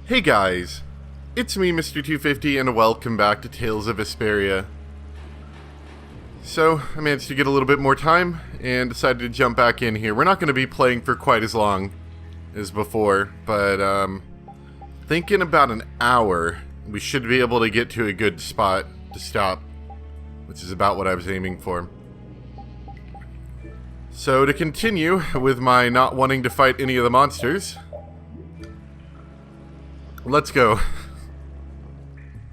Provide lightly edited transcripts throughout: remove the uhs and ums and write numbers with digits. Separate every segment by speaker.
Speaker 1: Hey guys, it's me Mr. 250 and welcome back to Tales of Vesperia. So, I managed to get a little bit more time and decided to jump back in here. We're not going to be playing for quite as long as before, but thinking about an hour, we should be able to get to a good spot to stop, which is about what I was aiming for. So to continue with my not wanting to fight any of the monsters, let's go.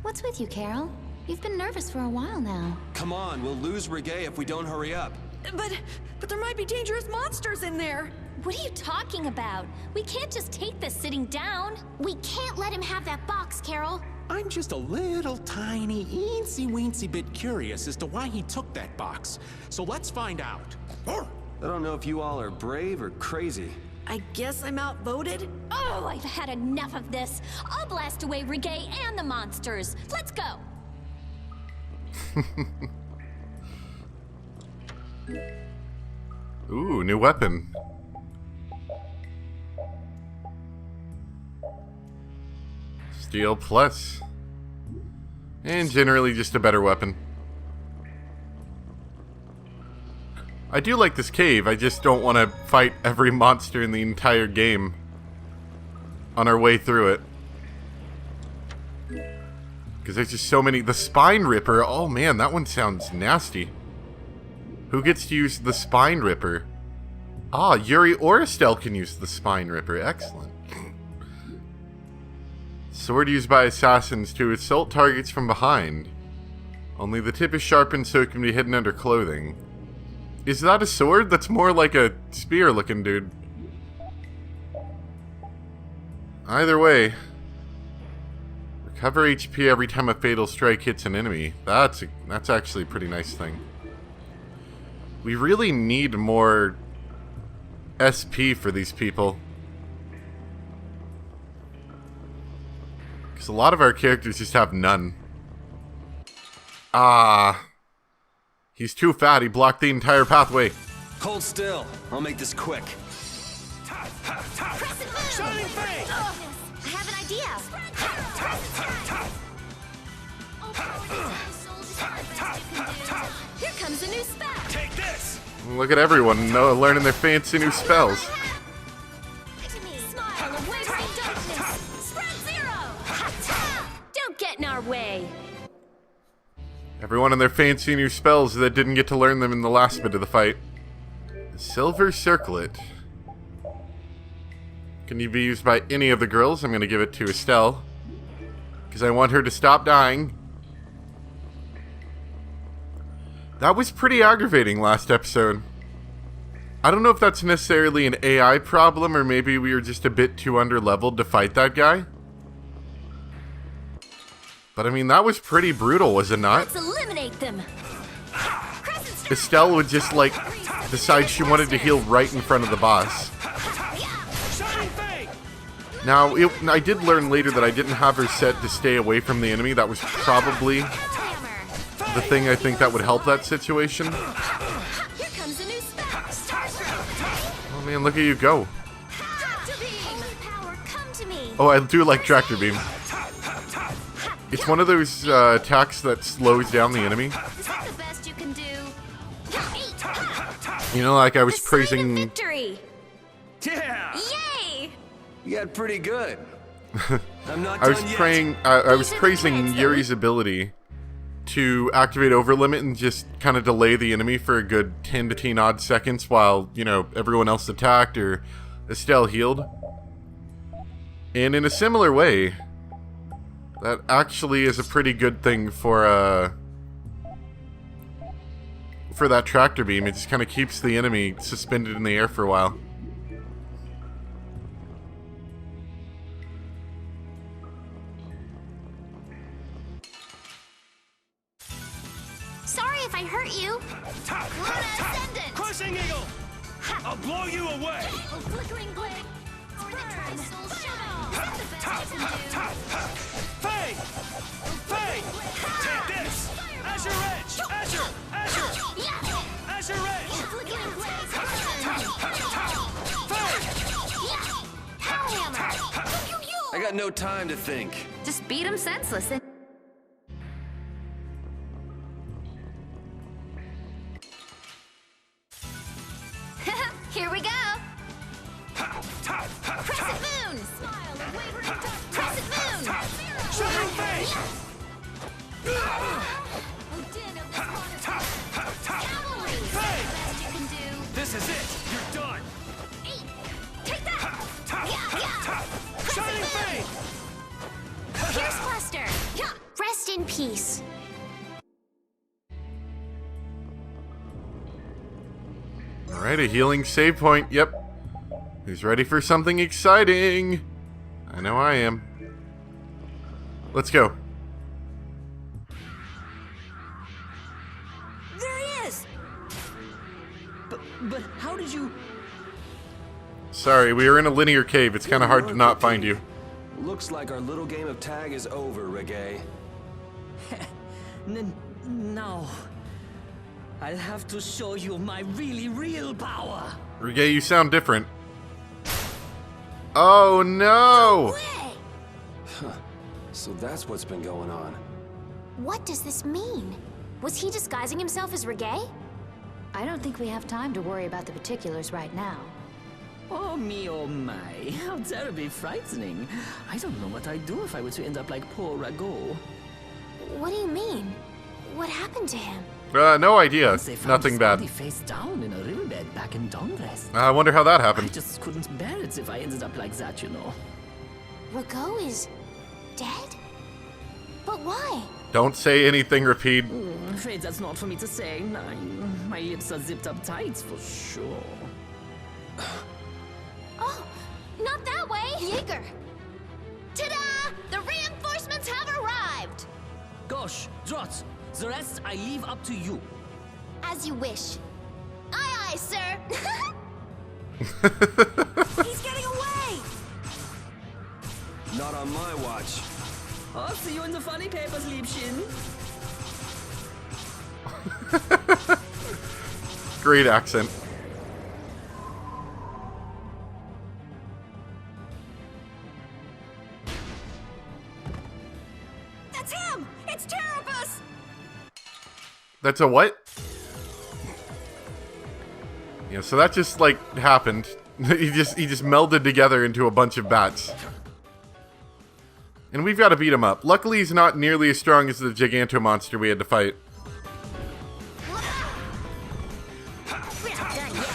Speaker 2: What's with you, Carol? You've been nervous for a while now.
Speaker 3: Come on, we'll lose Reggae if we don't hurry up.
Speaker 4: But there might be dangerous monsters in there.
Speaker 2: What are you talking about? We can't just take this sitting down. We can't let him have that box, Carol.
Speaker 5: I'm just a little tiny, eensy-weensy bit curious as to why he took that box. So let's find out.
Speaker 3: I don't know if you all are brave or crazy.
Speaker 4: I guess I'm outvoted.
Speaker 2: Oh, I've had enough of this. I'll blast away Reggae and the monsters. Let's go.
Speaker 1: Ooh, new weapon. Steel plus. And generally just a better weapon. I do like this cave, I just don't want to fight every monster in the entire game on our way through it. Because there's just so many. The Spine Ripper, oh man, that one sounds nasty. Who gets to use the Spine Ripper? Ah, Yuri or Estelle can use the Spine Ripper, excellent. Sword used by assassins to assault targets from behind. Only the tip is sharpened so it can be hidden under clothing. Is that a sword? That's more like a spear looking dude. Either way. Recover HP every time a fatal strike hits an enemy. That's actually a pretty nice thing. We really need more SP for these people. Because a lot of our characters just have none. Ah. He's too fat, he blocked the entire pathway.
Speaker 3: Hold still. I'll make this quick.
Speaker 2: Shining Fang! I have an idea. Here comes a new spell.
Speaker 3: Take this!
Speaker 1: Look at everyone learning their fancy new spells.
Speaker 2: Smile away from darkness. Spread zero. Don't get in our way.
Speaker 1: Everyone and their fancy new spells that didn't get to learn them in the last bit of the fight. The Silver Circlet. Can you be used by any of the girls? I'm going to give it to Estelle. Because I want her to stop dying. That was pretty aggravating last episode. I don't know if that's necessarily an AI problem or maybe we were just a bit too underleveled to fight that guy. But I mean, that was pretty brutal, was it not?
Speaker 2: Let's eliminate them.
Speaker 1: Estelle would just, like, decide she wanted to heal right in front of the boss. Now, I did learn later that I didn't have her set to stay away from the enemy. That was probably the thing I think that would help that situation. Oh man, look at you go. Oh, I do like Tractor Beam. It's one of those attacks that slows down the enemy.
Speaker 2: Is that the best you can do?
Speaker 1: You know, like I was praising.
Speaker 2: Victory!
Speaker 3: Yeah!
Speaker 2: Yay!
Speaker 3: You got pretty good. I'm not
Speaker 1: I was
Speaker 3: done yet.
Speaker 1: I was praising Yuri's ability to activate Overlimit and just kind of delay the enemy for a good 10 to 15 odd seconds while, you know, everyone else attacked or Estelle healed. And in a similar way, that actually is a pretty good thing for that Tractor Beam. It just kind of keeps the enemy suspended in the air for a while.
Speaker 2: Sorry if I hurt you. Luna Ascendant!
Speaker 3: Crushing Eagle! I'll blow you away!
Speaker 2: Oh, flickering blade. Burn! Soul Shadow! Is that the best you can do?
Speaker 3: Faye! Faye! Take this! Azure Edge! Azure! Azure! Azure Edge!
Speaker 2: Flickering blade.
Speaker 3: Faye!
Speaker 2: Power Hammer!
Speaker 3: I got no time to think.
Speaker 2: Just beat him senseless and... Here we go! Crescent moon! Crescent moon!
Speaker 5: Shining face!
Speaker 2: Cavalry! Best you can do.
Speaker 3: This is it. You're done.
Speaker 2: Eight. Take that! Yeah!
Speaker 5: Shining
Speaker 2: Crescent
Speaker 5: face!
Speaker 2: moon! Pierce cluster! Yeah! Rest in peace.
Speaker 1: Alright, a healing save point. Yep. Who's ready for something exciting? I know I am. Let's go.
Speaker 4: There he is! But how did you...
Speaker 1: Sorry, we were in a linear cave. It's kind of hard to not find you.
Speaker 3: Looks like our little game of tag is over, Reggae.
Speaker 4: No. I'll have to show you my really real power.
Speaker 1: Reggae, you sound different. Oh no!
Speaker 2: Way!
Speaker 3: So that's what's been going on.
Speaker 2: What does this mean? Was he disguising himself as Reggae?
Speaker 6: I don't think we have time to worry about the particulars right now.
Speaker 4: Oh me, oh my. How terribly frightening. I don't know what I'd do if I were to end up like poor Rago.
Speaker 2: What do you mean? What happened to him?
Speaker 1: No idea.
Speaker 4: Once they found
Speaker 1: Nothing
Speaker 4: his
Speaker 1: bad.
Speaker 4: body face down in a riverbed back in Dongres.
Speaker 1: I wonder how that
Speaker 4: I
Speaker 1: happened.
Speaker 4: just couldn't bear it if I ended up like that, you know.
Speaker 2: Rago is dead? But why?
Speaker 1: Don't say anything, Repeat.
Speaker 4: I'm afraid that's not for me to say. My lips are zipped up tight for sure.
Speaker 2: Oh, not that way! Jaeger! Ta-da! The reinforcements have arrived!
Speaker 4: Gosh, Drot, the rest I leave up to you.
Speaker 2: As you wish. Aye, aye, sir!
Speaker 4: He's getting away!
Speaker 3: Not on my watch.
Speaker 4: I'll see you in the funny papers, Liebchen.
Speaker 1: Great accent.
Speaker 4: That's him! It's Terrapus!
Speaker 1: That's a what? Yeah, so that just like happened. he just melded together into a bunch of bats. And we've got to beat him up. Luckily, he's not nearly as strong as the Giganto monster we had to fight.
Speaker 2: We're not done yet.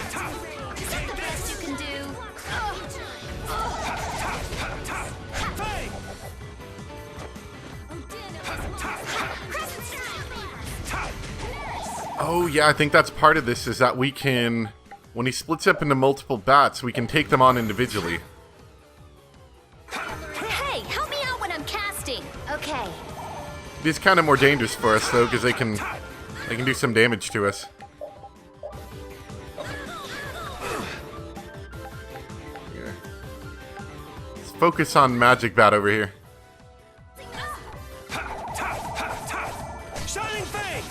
Speaker 2: Is that the best you can do?
Speaker 1: Oh yeah, I think that's part of this, is that we can, when he splits up into multiple bats, we can take them on individually.
Speaker 2: Hey, help me out when I'm casting. Okay.
Speaker 1: It's kind of more dangerous for us though, because they can do some damage to us. Here. Let's focus on Magic Bat over here.
Speaker 5: Shining Fang!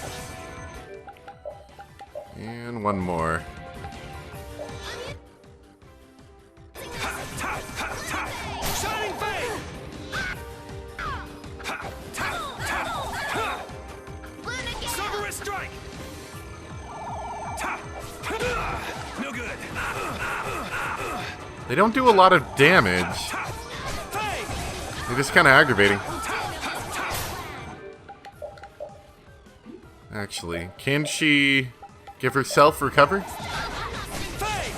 Speaker 1: And one more.
Speaker 5: Shining Fang! Cerberus strike! No good.
Speaker 1: They don't do a lot of damage.
Speaker 5: Fang!
Speaker 1: They're just kind of aggravating. Actually, can she give herself recover?
Speaker 5: Fang!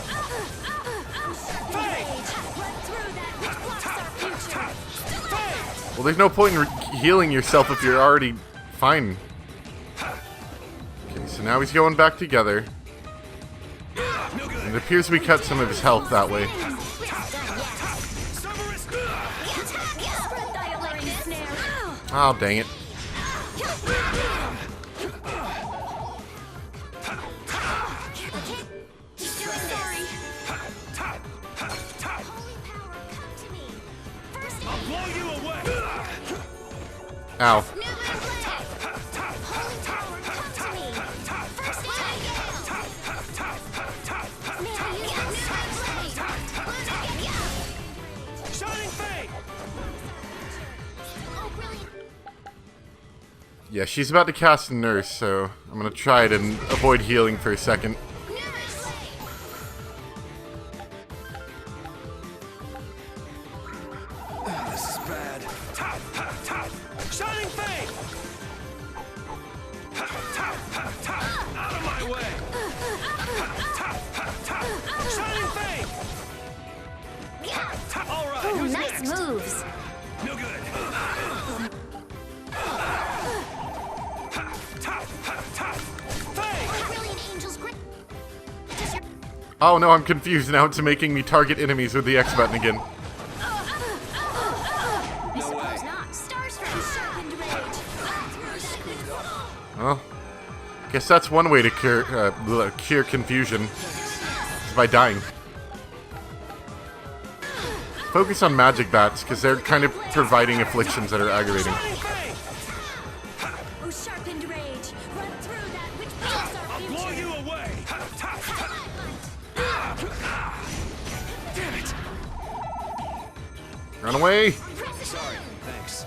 Speaker 5: Fang!
Speaker 1: Well, there's no point in healing yourself if you're already fine. Okay, so now he's going back together. And it appears we cut some of his health that way. Oh, dang it.
Speaker 5: I'll blow you away!
Speaker 1: Ow.
Speaker 5: Shining Fang!
Speaker 1: Yeah, she's about to cast Nurse, so I'm gonna try it and avoid healing for a second.
Speaker 3: This is bad. Shining Fang! Out of my way! Shining Fang! All right,
Speaker 6: Ooh,
Speaker 3: who's
Speaker 6: nice
Speaker 3: next?
Speaker 6: moves.
Speaker 3: No good. Fang!
Speaker 2: Really an angel's grip. Does your
Speaker 1: Oh no, I'm confused now. It's making me target enemies with the X button again.
Speaker 2: I suppose not. Starstruck sharpened rage.
Speaker 1: Well, guess that's one way to cure confusion. Is by dying. Focus on magic bats, because they're kind of providing afflictions that are aggravating.
Speaker 3: Shining Fang!
Speaker 2: Oh, sharpened rage. Run through that which blocks our
Speaker 3: I'll blow
Speaker 2: future.
Speaker 3: you away! Damn it!
Speaker 1: Run away!
Speaker 3: Sorry, thanks.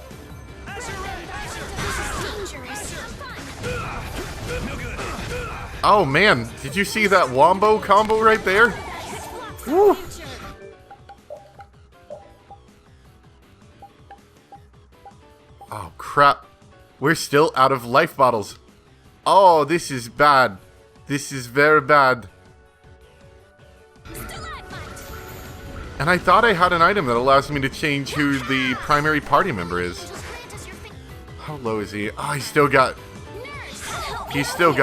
Speaker 2: This is dangerous.
Speaker 3: No good.
Speaker 1: Oh man, did you see that wombo combo right there? Woo! Oh crap. We're still out of life bottles. Oh, this is bad. This is very bad. And I thought I had an item that allows me to change who the primary party member is. How low is he? Oh, he's still got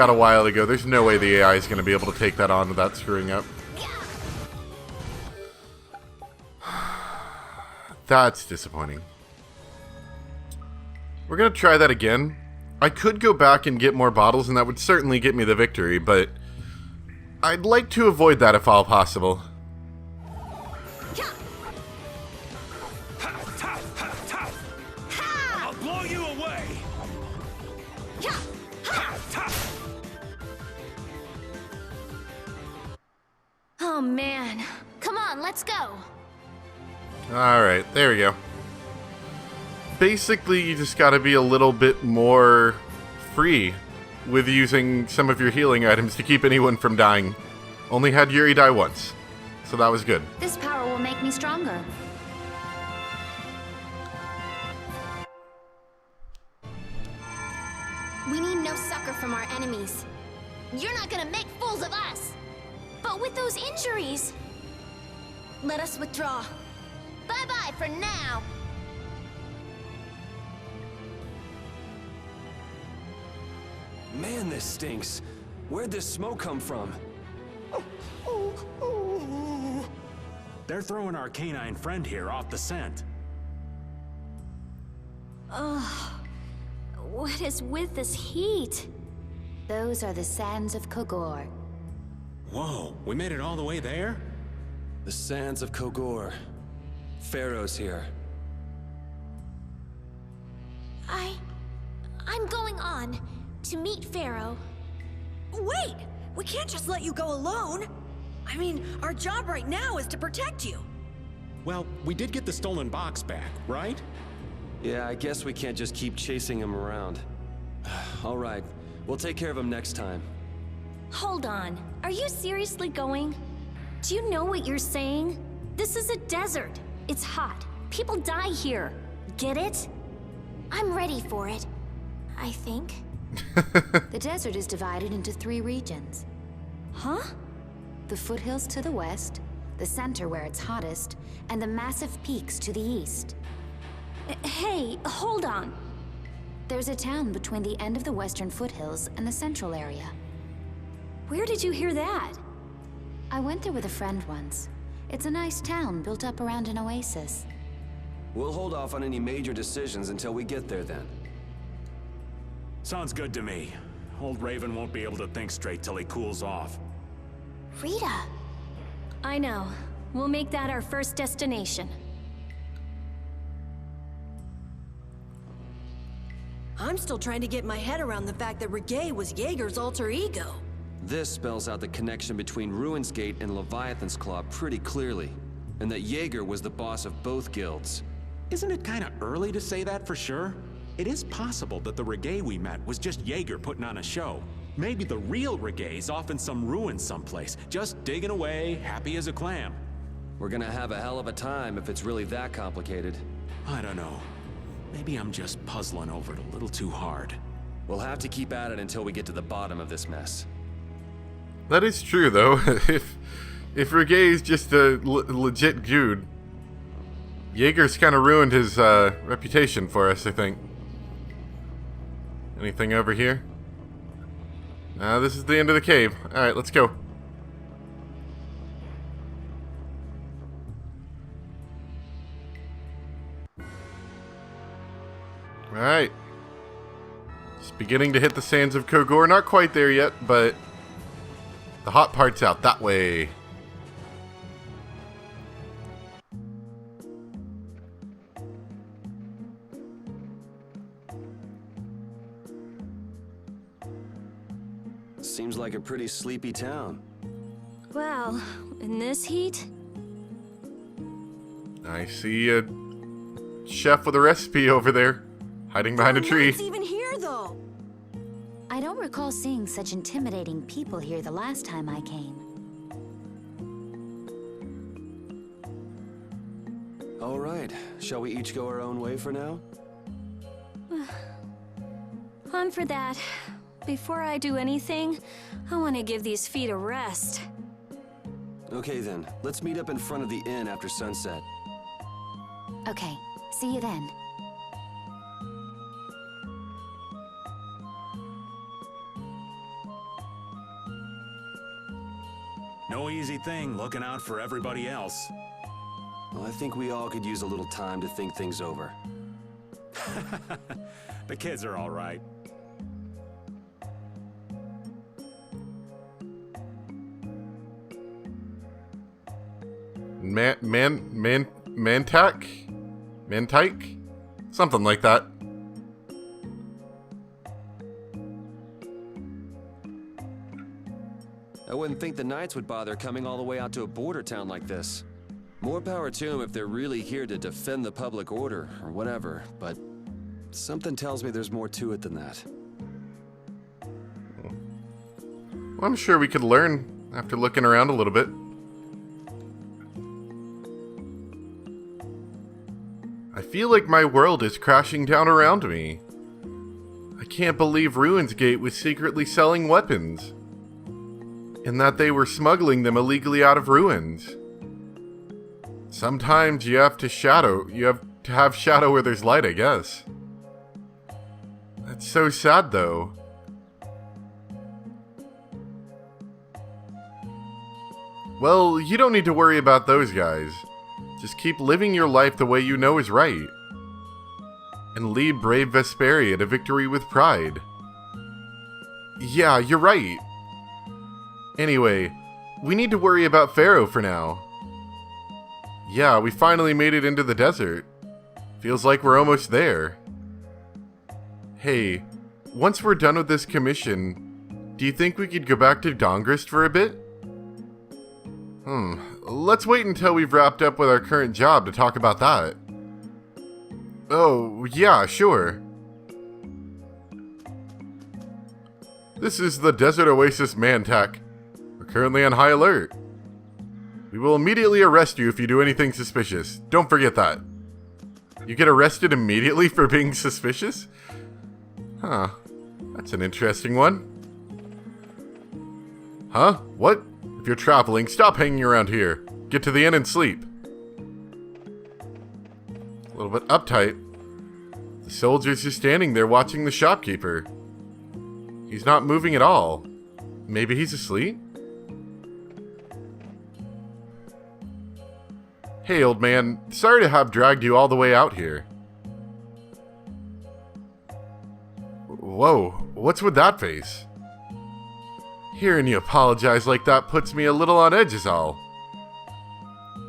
Speaker 1: a while to go. There's no way the AI is going to be able to take that on without screwing up. That's disappointing. We're going to try that again. I could go back and get more bottles, and that would certainly get me the victory, but I'd like to avoid that if all possible.
Speaker 3: I'll blow you away!
Speaker 2: Oh man. Come on, let's go.
Speaker 1: Alright, there we go. Basically, you just gotta be a little bit more free with using some of your healing items to keep anyone from dying. Only had Yuri die once, so that was good.
Speaker 6: This power will make me stronger.
Speaker 2: We need no succor from our enemies. You're not gonna make fools of us. But with those injuries, let us withdraw. Bye-bye for now.
Speaker 3: Man, this stinks. Where'd this smoke come from?
Speaker 5: They're throwing our canine friend here off the scent.
Speaker 2: What is with this heat?
Speaker 6: Those are the sands of Kogor.
Speaker 5: Whoa, we made it all the way there?
Speaker 3: The sands of Kogor. Pharaoh's here.
Speaker 2: I'm going on to meet Pharaoh.
Speaker 7: Wait! We can't just let you go alone! I mean, our job right now is to protect you.
Speaker 5: Well, we did get the stolen box back, right?
Speaker 3: Yeah, I guess we can't just keep chasing him around. All right, we'll take care of him next time.
Speaker 2: Hold on. Are you seriously going? Do you know what you're saying? This is a desert. It's hot. People die here. Get it? I'm ready for it. I think.
Speaker 6: The desert is divided into 3 regions.
Speaker 2: Huh?
Speaker 6: The foothills to the west, the center where it's hottest, and the massive peaks to the east.
Speaker 2: Hey, hold on.
Speaker 6: There's a town between the end of the western foothills and the central area.
Speaker 2: Where did you hear that?
Speaker 6: I went there with a friend once. It's a nice town built up around an oasis.
Speaker 3: We'll hold off on any major decisions until we get there then.
Speaker 5: Sounds good to me. Old Raven won't be able to think straight till he cools off.
Speaker 2: Rita. I know. We'll make that our first destination.
Speaker 7: I'm still trying to get my head around the fact that Reggae was Jaeger's alter ego.
Speaker 3: This spells out the connection between Ruin's Gate and Leviathan's Claw pretty clearly, and that Jaeger was the boss of both guilds.
Speaker 5: Isn't it kinda early to say that for sure? It is possible that the reggae we met was just Jaeger putting on a show. Maybe the real reggae's off in some ruin someplace, just digging away, happy as a clam.
Speaker 3: We're gonna have a hell of a time if it's really that complicated.
Speaker 5: I don't know. Maybe I'm just puzzling over it a little too hard.
Speaker 3: We'll have to keep at it until we get to the bottom of this mess.
Speaker 1: That is true, though. if Reggae is just a legit dude, Jaeger's kind of ruined his reputation for us, I think. Anything over here? This is the end of the cave. Alright, let's go. Alright. Just beginning to hit the sands of Kogor. Not quite there yet, but the hot part's out that way.
Speaker 3: Seems like a pretty sleepy town.
Speaker 2: Well, in this heat?
Speaker 1: I see a chef with a recipe over there, hiding behind a tree.
Speaker 7: It's even here, though.
Speaker 6: I don't recall seeing such intimidating people here the last time I came.
Speaker 3: All right, shall we each go our own way for now?
Speaker 2: I'm for that. Before I do anything, I want to give these feet a rest.
Speaker 3: Okay then, let's meet up in front of the inn after sunset.
Speaker 6: Okay, see you then.
Speaker 5: No easy thing looking out for everybody else.
Speaker 3: Well, I think we all could use a little time to think things over.
Speaker 5: The kids are all right.
Speaker 1: Mantike? Something like that.
Speaker 3: I wouldn't think the Knights would bother coming all the way out to a border town like this. More power to them if they're really here to defend the public order, or whatever, but something tells me there's more to it than that.
Speaker 1: Well, I'm sure we could learn after looking around a little bit. I feel like my world is crashing down around me. I can't believe Ruins Gate was secretly selling weapons, and that they were smuggling them illegally out of ruins. Sometimes you have to have shadow where there's light, I guess. That's so sad, though. Well, you don't need to worry about those guys. Just keep living your life the way you know is right. And lead brave Vesperia to victory with pride. Yeah, you're right. Anyway, we need to worry about Pharaoh for now. Yeah, we finally made it into the desert. Feels like we're almost there. Hey, once we're done with this commission, do you think we could go back to Dongrist for a bit? Let's wait until we've wrapped up with our current job to talk about that. Oh, yeah, sure. This is the Desert Oasis Mantak. We're currently on high alert. We will immediately arrest you if you do anything suspicious. Don't forget that. You get arrested immediately for being suspicious? Huh. That's an interesting one. Huh? What? If you're traveling, stop hanging around here. Get to the inn and sleep. A little bit uptight. The soldier's just standing there watching the shopkeeper. He's not moving at all. Maybe he's asleep? Hey, old man. Sorry to have dragged you all the way out here. Whoa, what's with that face? Hearing you apologize like that puts me a little on edge is all.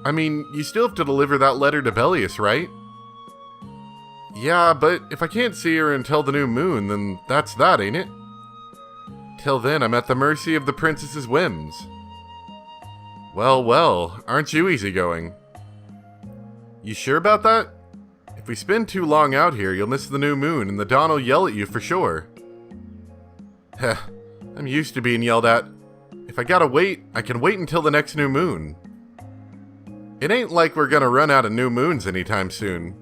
Speaker 1: I mean, you still have to deliver that letter to Bellius, right? Yeah, but if I can't see her until the new moon, then that's that, ain't it? Till then, I'm at the mercy of the princess's whims. Well, well, aren't you easygoing? You sure about that? If we spend too long out here, you'll miss the new moon, and the dawn will yell at you for sure. Heh, I'm used to being yelled at. If I gotta wait, I can wait until the next new moon. It ain't like we're gonna run out of new moons anytime soon.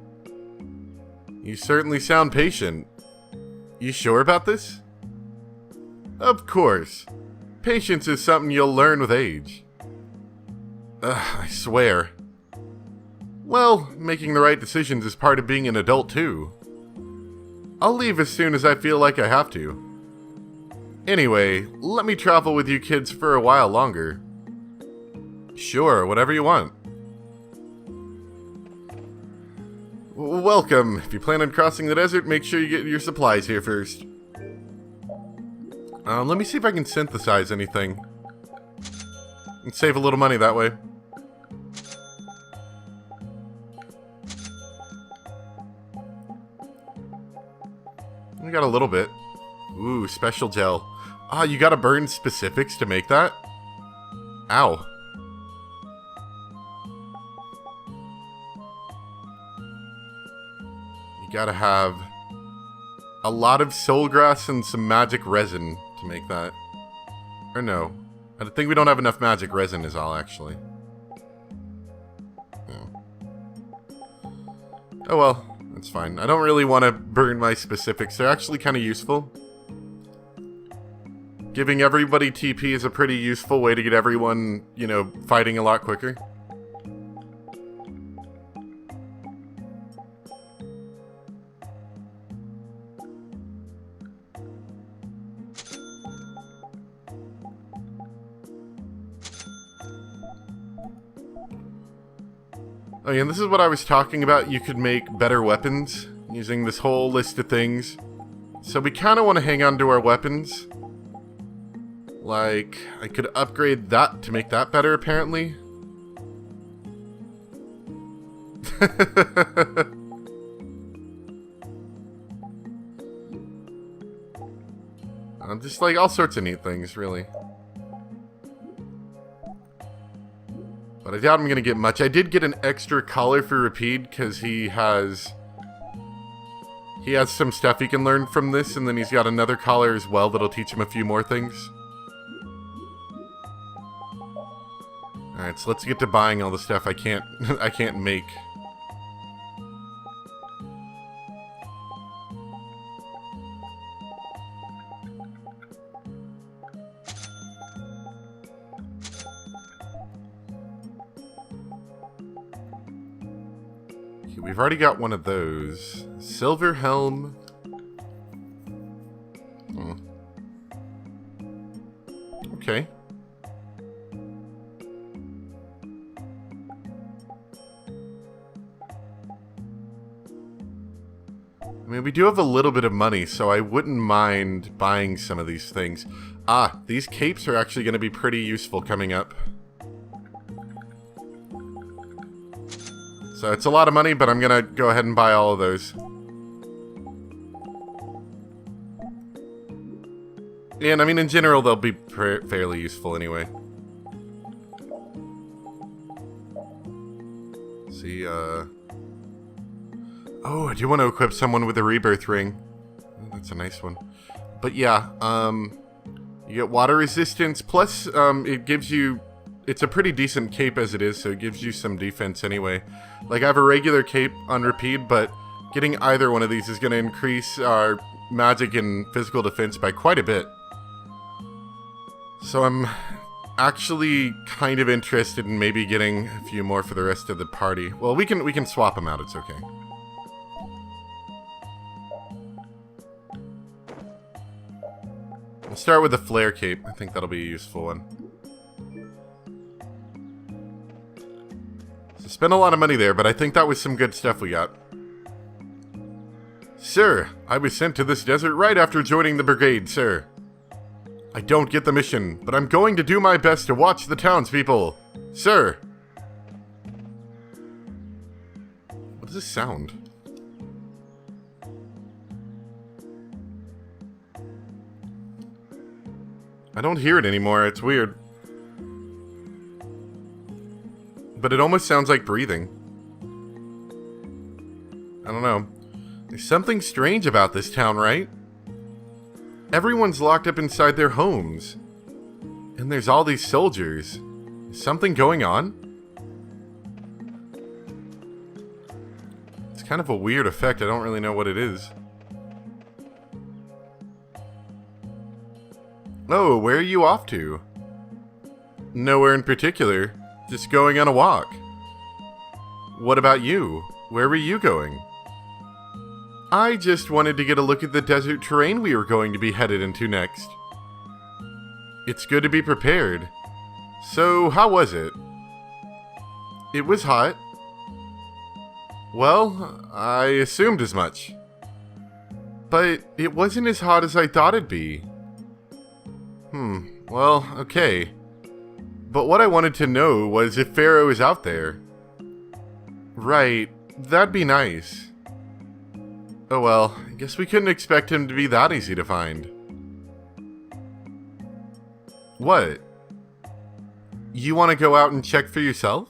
Speaker 1: You certainly sound patient. You sure about this? Of course. Patience is something you'll learn with age. Ugh, I swear. Well, making the right decisions is part of being an adult too. I'll leave as soon as I feel like I have to. Anyway, let me travel with you kids for a while longer. Sure, whatever you want. Welcome. If you plan on crossing the desert, make sure you get your supplies here first. Let me see if I can synthesize anything. And save a little money that way. We got a little bit. Ooh, special gel. Ah, you gotta burn specifics to make that? Ow. You gotta have a lot of soul grass and some magic resin to make that. Or no. I think we don't have enough magic resin is all, actually. Yeah. Oh well, that's fine. I don't really want to burn my specifics. They're actually kind of useful. Giving everybody TP is a pretty useful way to get everyone, you know, fighting a lot quicker. Oh yeah, and this is what I was talking about. You could make better weapons using this whole list of things. So we kind of want to hang on to our weapons. Like, I could upgrade that to make that better, apparently. Just like all sorts of neat things, really. But I doubt I'm going to get much. I did get an extra collar for Rapide because he has some stuff he can learn from this, and then he's got another collar as well that'll teach him a few more things. Alright, so let's get to buying all the stuff I can't make. Okay, we've already got one of those. Silver helm. Oh. Okay. I mean, we do have a little bit of money, so I wouldn't mind buying some of these things. Ah, these capes are actually going to be pretty useful coming up. So it's a lot of money, but I'm going to go ahead and buy all of those. And I mean, in general, they'll be fairly useful anyway. See, oh, I do want to equip someone with a rebirth ring. That's a nice one. But yeah, you get water resistance, plus it gives you... It's a pretty decent cape as it is, so it gives you some defense anyway. Like, I have a regular cape on Rapide, but getting either one of these is going to increase our magic and physical defense by quite a bit. So I'm actually kind of interested in maybe getting a few more for the rest of the party. Well, we can swap them out, it's okay. We'll start with the flare cape. I think that'll be a useful one. So spent a lot of money there, but I think that was some good stuff we got. Sir, I was sent to this desert right after joining the brigade, sir. I don't get the mission, but I'm going to do my best to watch the townspeople. Sir! What does this sound? I don't hear it anymore, it's weird. But it almost sounds like breathing. I don't know. There's something strange about this town, right? Everyone's locked up inside their homes. And there's all these soldiers. Is something going on? It's kind of a weird effect. I don't really know what it is. Oh, where are you off to? Nowhere in particular. Just going on a walk. What about you? Where were you going? I just wanted to get a look at the desert terrain we were going to be headed into next. It's good to be prepared. So, how was it? It was hot. Well, I assumed as much. But it wasn't as hot as I thought it'd be. Well, okay. But what I wanted to know was if Pharaoh is out there. Right, that'd be nice. Oh well, I guess we couldn't expect him to be that easy to find. What? You want to go out and check for yourself?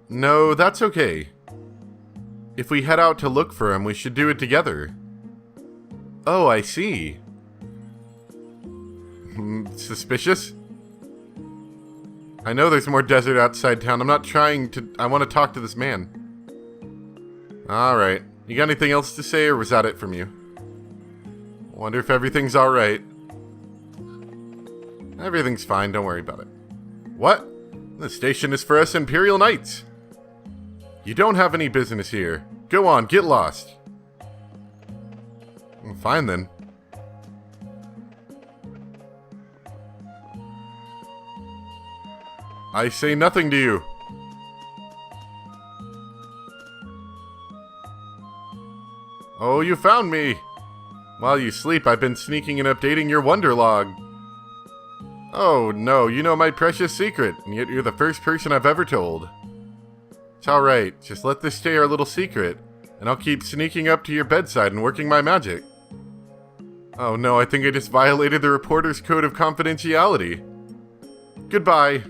Speaker 1: No, that's okay. If we head out to look for him, we should do it together. Oh, I see. Suspicious? I know there's more desert outside town. I'm not trying to... I want to talk to this man. Alright. You got anything else to say, or was that it from you? Wonder if everything's alright. Everything's fine. Don't worry about it. What? The station is for us Imperial Knights. You don't have any business here. Go on, get lost. Fine then. I say nothing to you. Oh, you found me. While you sleep, I've been sneaking and updating your wonder log. Oh no, you know my precious secret, and yet you're the first person I've ever told. It's alright, just let this stay our little secret, and I'll keep sneaking up to your bedside and working my magic. Oh no, I think I just violated the reporter's code of confidentiality. Goodbye.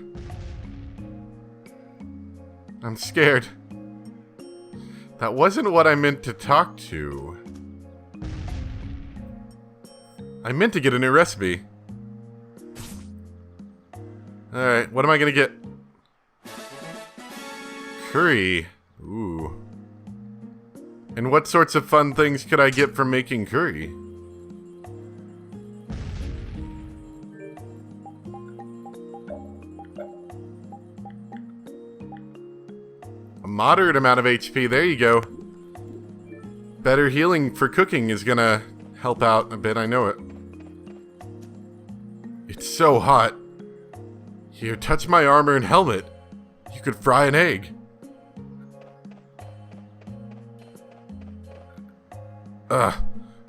Speaker 1: I'm scared. That wasn't what I meant to talk to. I meant to get a new recipe. Alright, what am I gonna get? Curry. Ooh. And what sorts of fun things could I get from making curry? A moderate amount of HP, there you go. Better healing for cooking is gonna help out a bit, I know it. It's so hot. Here, touch my armor and helmet. You could fry an egg.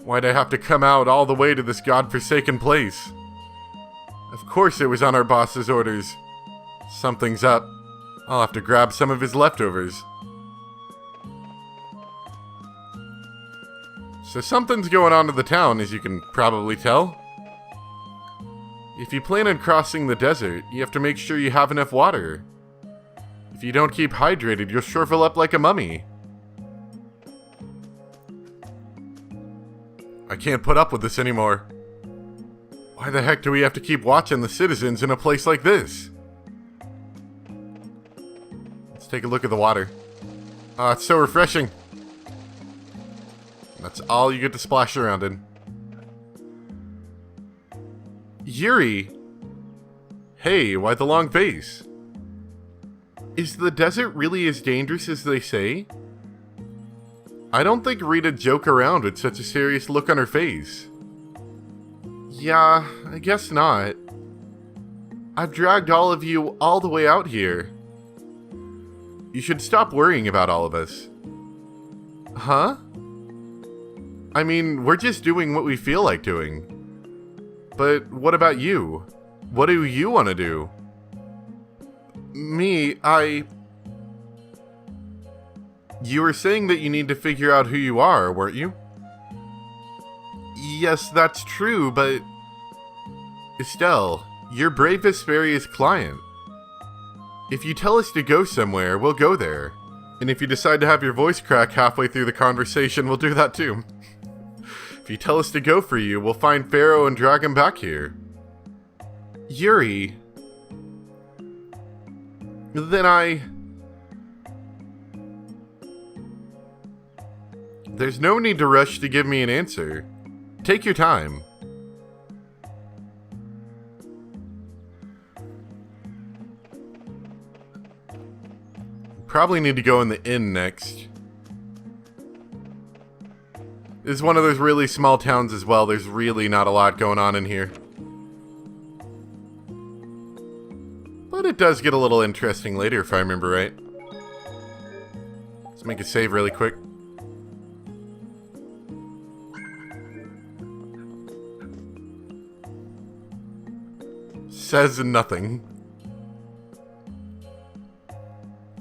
Speaker 1: Why'd I have to come out all the way to this godforsaken place? Of course it was on our boss's orders. Something's up. I'll have to grab some of his leftovers. So something's going on to the town, as you can probably tell. If you plan on crossing the desert, you have to make sure you have enough water. If you don't keep hydrated, you'll shrivel up like a mummy. I can't put up with this anymore. Why the heck do we have to keep watching the citizens in a place like this? Let's take a look at the water. It's so refreshing. That's all you get to splash around in. Yuri! Hey, why the long face? Is the desert really as dangerous as they say? I don't thinkRita'd joke around with such a serious look on her face. Yeah, I guess not. I've dragged all of you all the way out here. You should stop worrying about all of us. Huh? I mean, we're just doing what we feel like doing. But what about you? What do you want to do? Me, You were saying that you need to figure out who you are, weren't you? Yes, that's true, but... Estelle, you're Brave Vesperia's client. If you tell us to go somewhere, we'll go there. And if you decide to have your voice crack halfway through the conversation, we'll do that too. If you tell us to go for you, we'll find Pharaoh and drag him back here. Yuri. Then There's no need to rush to give me an answer. Take your time. Probably need to go in the inn next. This is one of those really small towns as well. There's really not a lot going on in here. But it does get a little interesting later if I remember right. Let's make a save really quick. Says nothing.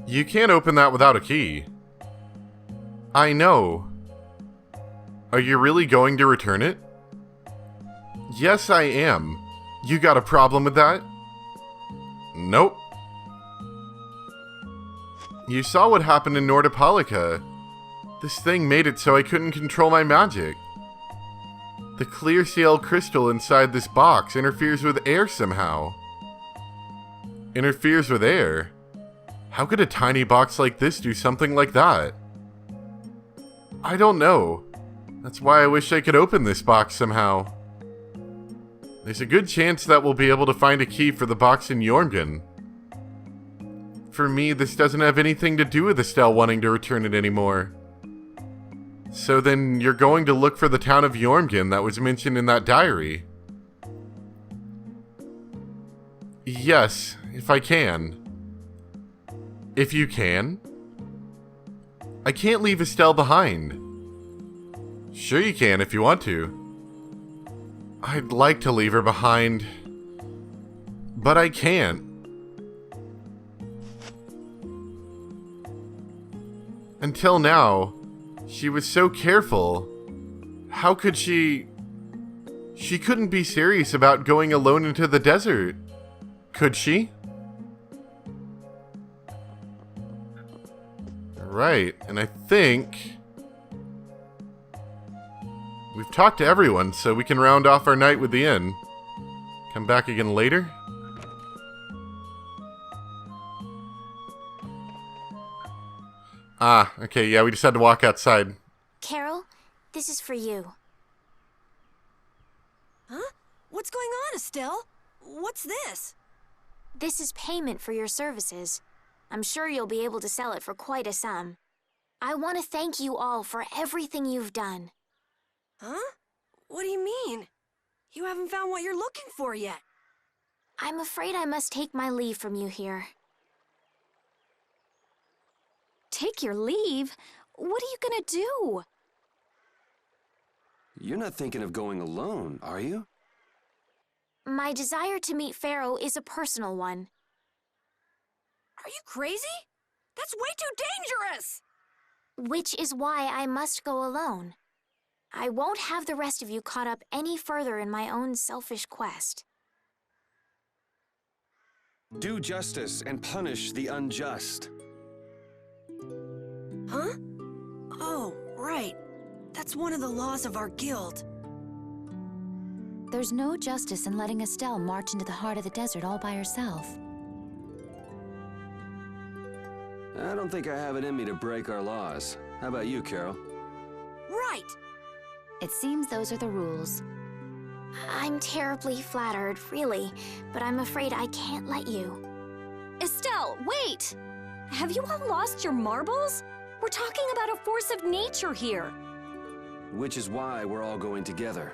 Speaker 1: You can't open that without a key. I know. Are you really going to return it? Yes, I am. You got a problem with that? Nope. You saw what happened in Nordopolica. This thing made it so I couldn't control my magic. The clear seal crystal inside this box interferes with air somehow. Interferes with air? How could a tiny box like this do something like that? I don't know. That's why I wish I could open this box somehow. There's a good chance that we'll be able to find a key for the box in Jormungand. For me, this doesn't have anything to do with Estelle wanting to return it anymore. So then you're going to look for the town of Jormungand that was mentioned in that diary? Yes, if I can. If you can? I can't leave Estelle behind. Sure you can if you want to. I'd like to leave her behind, but I can't. Until now, she was so careful. How could she... She couldn't be serious about going alone into the desert. Could she? Right, and I think... We've talked to everyone, so we can round off our night with the inn. Come back again later? Ah, okay, yeah, we just had to walk outside.
Speaker 2: Carol, this is for you.
Speaker 7: Huh? What's going on, Estelle? What's this?
Speaker 2: This is payment for your services. I'm sure you'll be able to sell it for quite a sum. I want to thank you all for everything you've done.
Speaker 7: Huh? What do you mean? You haven't found what you're looking for yet.
Speaker 2: I'm afraid I must take my leave from you here. Take your leave? What are you gonna do?
Speaker 3: You're not thinking of going alone, are you?
Speaker 2: My desire to meet Pharaoh is a personal one.
Speaker 7: Are you crazy? That's way too dangerous!
Speaker 2: Which is why I must go alone. I won't have the rest of you caught up any further in my own selfish quest.
Speaker 3: Do justice and punish the unjust.
Speaker 7: Huh? Oh, right. That's one of the laws of our guild.
Speaker 6: There's no justice in letting Estelle march into the heart of the desert all by herself.
Speaker 3: I don't think I have it in me to break our laws. How about you, Carol?
Speaker 7: Right!
Speaker 6: It seems those are the rules.
Speaker 2: I'm terribly flattered, really, but I'm afraid I can't let you.
Speaker 8: Estelle, wait! Have you all lost your marbles? We're talking about a force of nature here.
Speaker 3: Which is why we're all going together.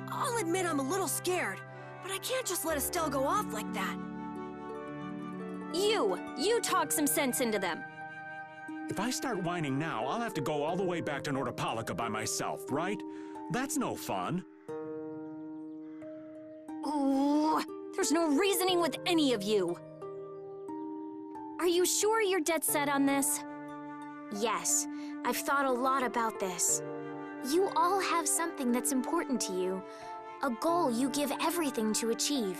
Speaker 7: I'll admit I'm a little scared, but I can't just let Estelle go off like that.
Speaker 8: You talk some sense into them.
Speaker 5: If I start whining now, I'll have to go all the way back to Nordopolica by myself, right? That's no fun.
Speaker 8: Ooh, there's no reasoning with any of you. Are you sure you're dead set on this?
Speaker 2: Yes, I've thought a lot about this. You all have something that's important to you, a goal you give everything to achieve.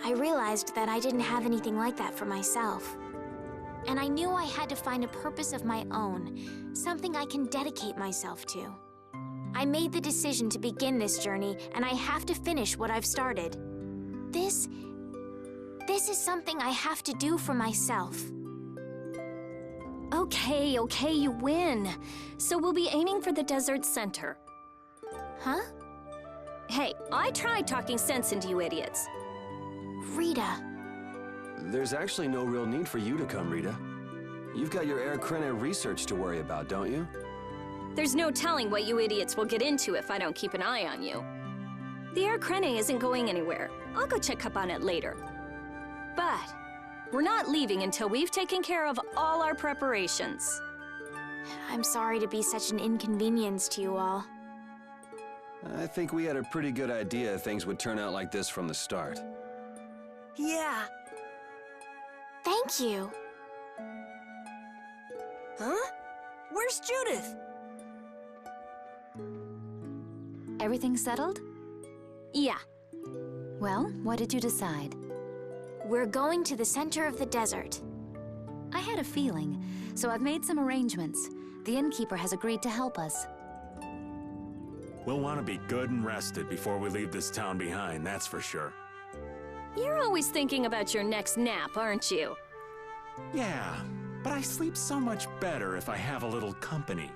Speaker 2: I realized that I didn't have anything like that for myself.
Speaker 6: and I knew I had to find a purpose of my own, something I can dedicate myself to. I made the decision to begin this journey, and I have to finish what I've started. This is something I have to do for myself.
Speaker 2: Okay, you win. So we'll be aiming for the desert center.
Speaker 6: Huh?
Speaker 2: Hey, I tried talking sense into you idiots.
Speaker 6: Rita.
Speaker 3: There's actually no real need for you to come, Rita. You've got your Ep.13 research to worry about, don't you?
Speaker 2: There's no telling what you idiots will get into if I don't keep an eye on you. The Ep.13 isn't going anywhere. I'll go check up on it later. But we're not leaving until we've taken care of all our preparations.
Speaker 6: I'm sorry to be such an inconvenience to you all.
Speaker 3: I think we had a pretty good idea things would turn out like this from the start.
Speaker 7: Yeah.
Speaker 6: Thank you.
Speaker 7: Huh? Where's Judith?
Speaker 6: Everything settled?
Speaker 2: Yeah,
Speaker 6: Well, what did you decide? We're going to the center of the desert. I had a feeling, so I've made some arrangements. The innkeeper has agreed to help us.
Speaker 5: We'll want to be good and rested before we leave this town behind, that's for sure.
Speaker 2: you're always thinking about your next nap, aren't you?
Speaker 5: Yeah, but I sleep so much better if I have a little company.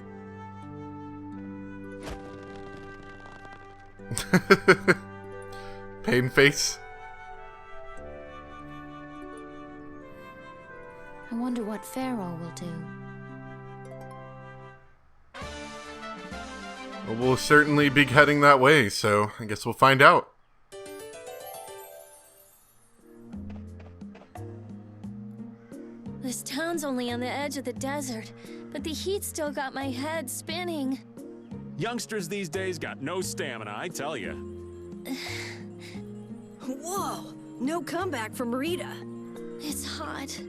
Speaker 1: Pain face.
Speaker 6: I wonder what Pharaoh will do.
Speaker 1: Well, we'll certainly be heading that way, so I guess we'll find out.
Speaker 2: This town's only on the edge of the desert, but the heat still got my head spinning.
Speaker 5: Youngsters these days got no stamina, I tell you.
Speaker 7: Whoa! No comeback from Rita.
Speaker 2: It's hot.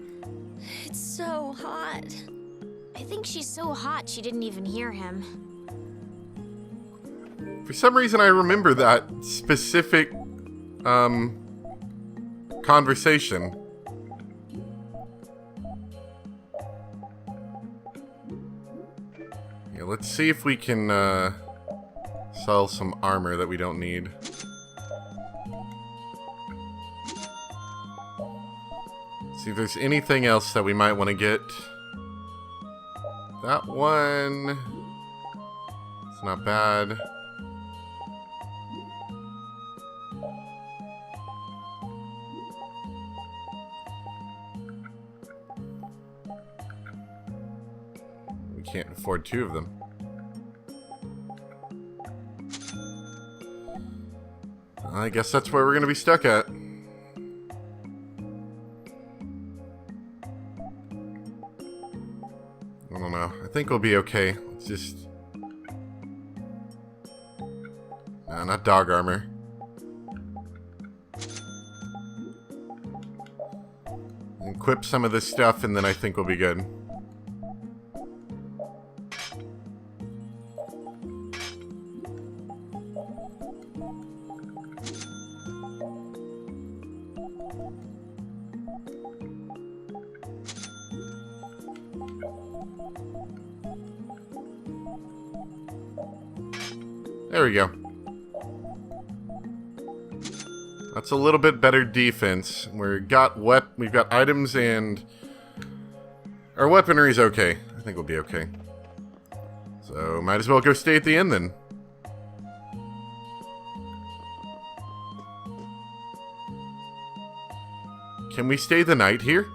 Speaker 2: It's so hot.
Speaker 6: I think she's so hot she didn't even hear him.
Speaker 1: For some reason, I remember that specific, conversation. Yeah, let's see if we can, sell some armor that we don't need. See if there's anything else that we might want to get. That one... It's not bad. We can't afford two of them. I guess that's where we're going to be stuck at. I don't know. I think we'll be okay. Let's just... No, not dog armor. Equip some of this stuff and then I think we'll be good. There we go. That's a little bit better defense. We've got items and our weaponry's okay. I think we'll be okay. So might as well go stay at the inn then. Can we stay the night here?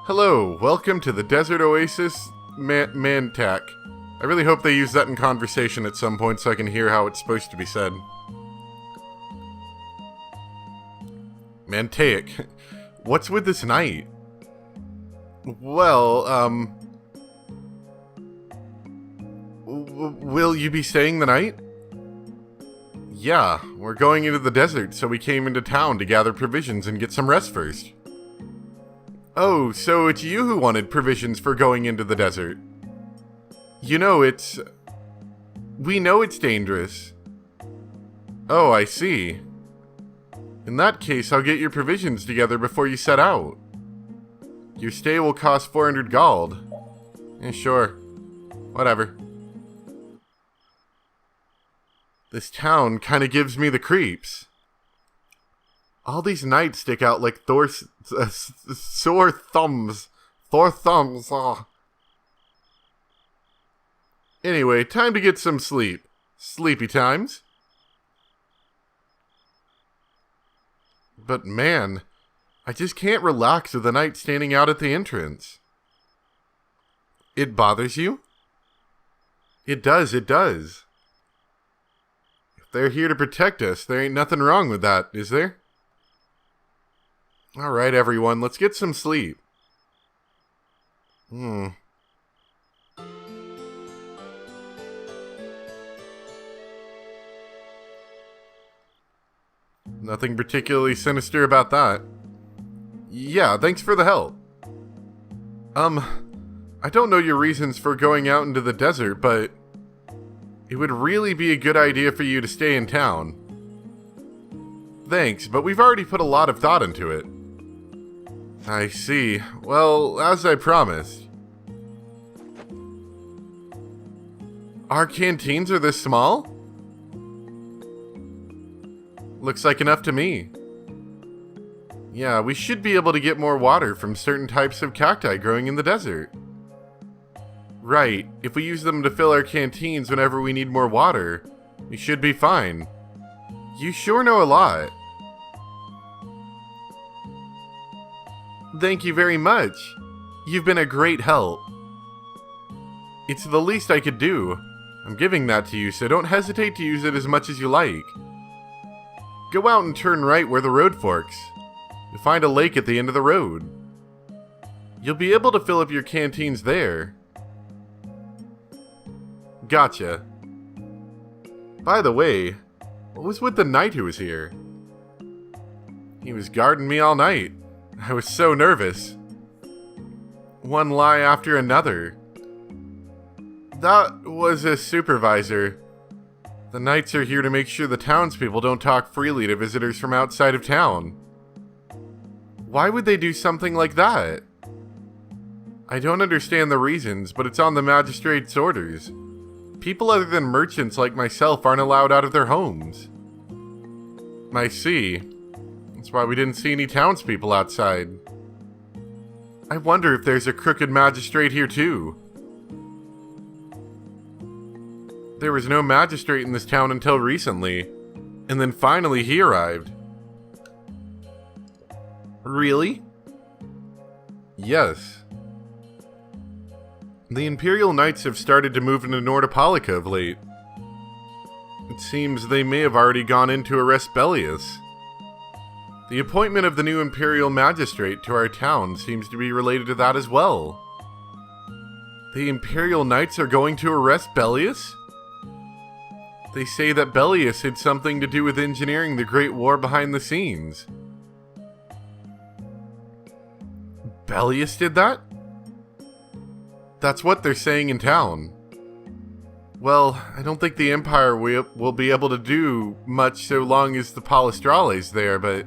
Speaker 1: Hello, welcome to the Desert Oasis Mantak. I really hope they use that in conversation at some point so I can hear how it's supposed to be said. Mantaic. What's with this night? Well, will you be staying the night? Yeah, we're going into the desert, so we came into town to gather provisions and get some rest first. Oh, so it's you who wanted provisions for going into the desert. You know, we know it's dangerous. Oh, I see. In that case, I'll get your provisions together before you set out. Your stay will cost 400 gold. Yeah, sure. Whatever. This town kind of gives me the creeps. All these knights stick out like Thor's sore thumbs. Thor thumbs. Oh. Anyway, time to get some sleep. Sleepy times. But man, I just can't relax with the knight standing out at the entrance. It bothers you? It does, it does. If they're here to protect us, there ain't nothing wrong with that, is there? Alright, everyone, let's get some sleep. Nothing particularly sinister about that. Yeah, thanks for the help. I don't know your reasons for going out into the desert, but it would really be a good idea for you to stay in town. Thanks, but we've already put a lot of thought into it. I see. Well, as I promised. Our canteens are this small? Looks like enough to me. Yeah, we should be able to get more water from certain types of cacti growing in the desert. Right, if we use them to fill our canteens whenever we need more water, we should be fine. You sure know a lot. Thank you very much. You've been a great help. It's the least I could do. I'm giving that to you, so don't hesitate to use it as much as you like. Go out and turn right where the road forks. You'll find a lake at the end of the road. You'll be able to fill up your canteens there. Gotcha. By the way, what was with the knight who was here? He was guarding me all night. I was so nervous. One lie after another. That was a supervisor. The knights are here to make sure the townspeople don't talk freely to visitors from outside of town. Why would they do something like that? I don't understand the reasons, but it's on the magistrate's orders. People other than merchants like myself aren't allowed out of their homes. I see. That's why we didn't see any townspeople outside. I wonder if there's a crooked magistrate here too. There was no magistrate in this town until recently, and then finally he arrived. Really? Yes. The Imperial Knights have started to move into Nordopolica of late. It seems they may have already gone in to arrest Bellius. The appointment of the new Imperial Magistrate to our town seems to be related to that as well. The Imperial Knights are going to arrest Bellius? They say that Bellius had something to do with engineering the Great War behind the scenes. Bellius did that? That's what they're saying in town. Well, I don't think the Empire will be able to do much so long as the Palestrale's there, but...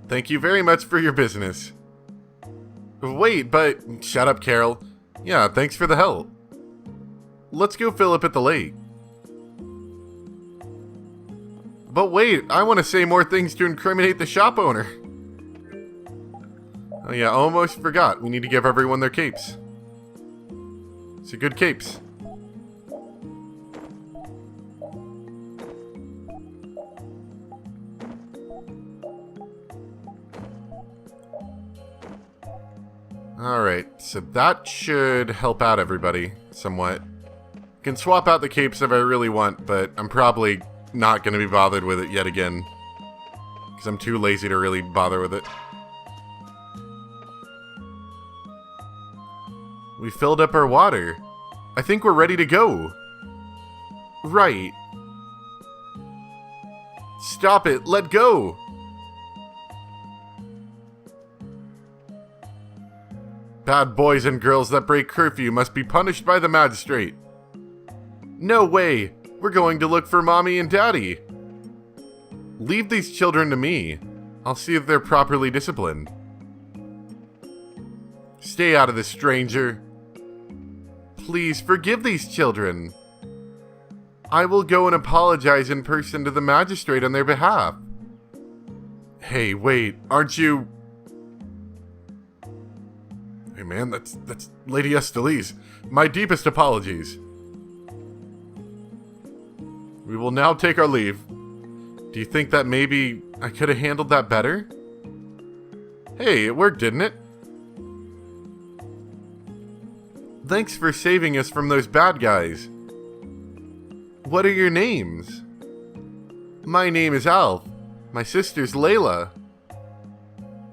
Speaker 1: Thank you very much for your business. Wait, but... Shut up, Carol. Yeah, thanks for the help. Let's go fill up at the lake. But wait, I want to say more things to incriminate the shop owner. Oh yeah, almost forgot. We need to give everyone their capes. It's a good capes. Alright, so that should help out everybody somewhat. I can swap out the capes if I really want, but I'm probably not going to be bothered with it yet again. Because I'm too lazy to really bother with it. We filled up our water. I think we're ready to go. Right. Stop it, let go! Bad boys and girls that break curfew must be punished by the magistrate. No way! We're going to look for Mommy and Daddy! Leave these children to me. I'll see if they're properly disciplined. Stay out of this, stranger. Please forgive these children. I will go and apologize in person to the magistrate on their behalf. Hey, wait, aren't you... Hey man, that's Lady Estelise. My deepest apologies. We will now take our leave. Do you think that maybe I could have handled that better? Hey, it worked, didn't it? Thanks for saving us from those bad guys. What are your names? My name is Alf. My sister's Layla.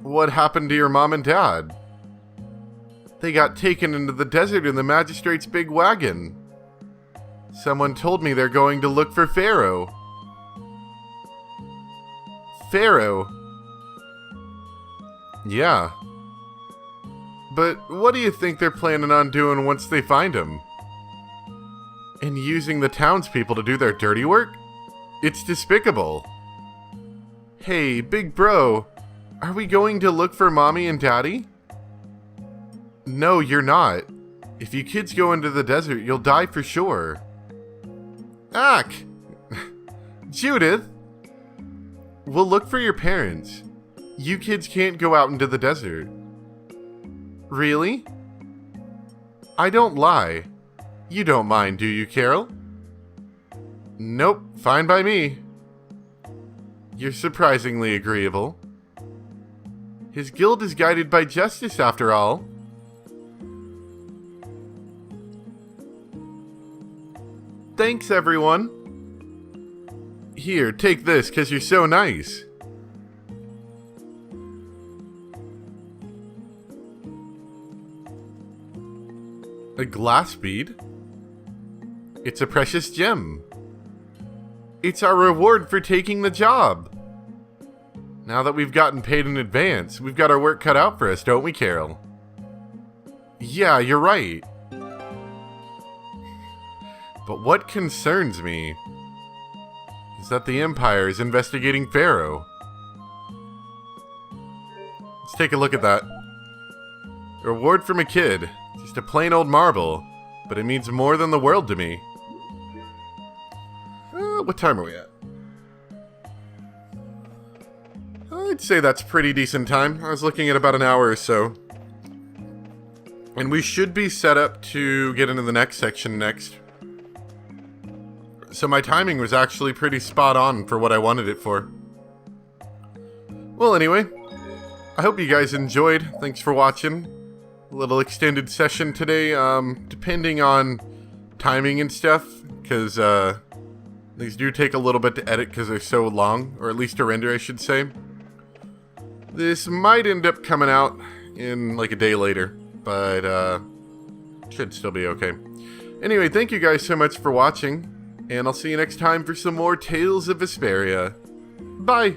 Speaker 1: What happened to your mom and dad? They got taken into the desert in the magistrate's big wagon. Someone told me they're going to look for Pharaoh. Pharaoh? Yeah. But what do you think they're planning on doing once they find him? And using the townspeople to do their dirty work? It's despicable. Hey, big bro, are we going to look for Mommy and Daddy? No, you're not. If you kids go into the desert, you'll die for sure. Ack! Judith! We'll look for your parents. You kids can't go out into the desert. Really? I don't lie. You don't mind, do you, Carol? Nope, fine by me. You're surprisingly agreeable. His guild is guided by justice, after all. Thanks, everyone. Here, take this, 'cause you're so nice. A glass bead? It's a precious gem. It's our reward for taking the job. Now that we've gotten paid in advance, we've got our work cut out for us, don't we, Carol? Yeah, you're right. But what concerns me is that the Empire is investigating Pharaoh. Let's take a look at that. A reward from a kid. Just a plain old marble, but it means more than the world to me. What time are we at? I'd say that's pretty decent time. I was looking at about an hour or so. And we should be set up to get into the next section next. So my timing was actually pretty spot on for what I wanted it for. Well, anyway, I hope you guys enjoyed. Thanks for watching. A little extended session today, depending on timing and stuff, because these do take a little bit to edit because they're so long, or at least to render, I should say. This might end up coming out in like a day later, but should still be okay. Anyway, thank you guys so much for watching, and I'll see you next time for some more Tales of Vesperia. Bye!